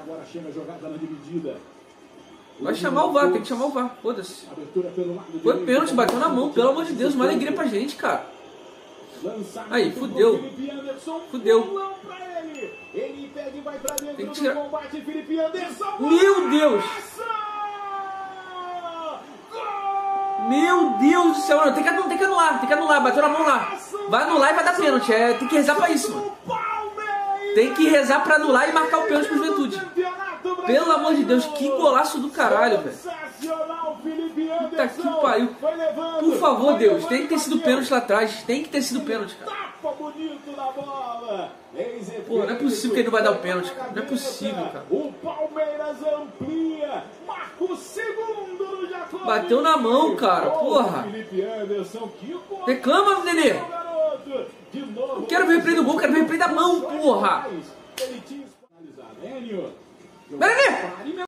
agora chega a jogada na dividida. Vai chamar o VAR, tem que chamar o VAR, foda-se. Foi pênalti, bateu na mão, pelo amor de Deus, uma alegria pra gente, cara. Aí, fudeu. Fudeu. Tem que tirar. Meu Deus! Meu Deus do céu, não, tem que anular, bateu na mão lá. Vai anular e vai dar pênalti, tem que rezar pra isso, mano. Tem que rezar pra anular e marcar o pênalti pro Juventude. Pelo amor de Deus, que golaço do caralho, velho. Puta que pariu. Por favor, Deus, tem que ter sido pênalti lá atrás. Tem que ter sido pênalti, cara. Pô, não é possível que ele não vai dar o pênalti, cara. Não é possível, cara. O Palmeiras amplia, marca o segundo no Jacob. Bateu na mão, cara, porra. Reclama, Nenê. Não quero ver o replay do gol, quero ver o replay da mão, porra. Nenê!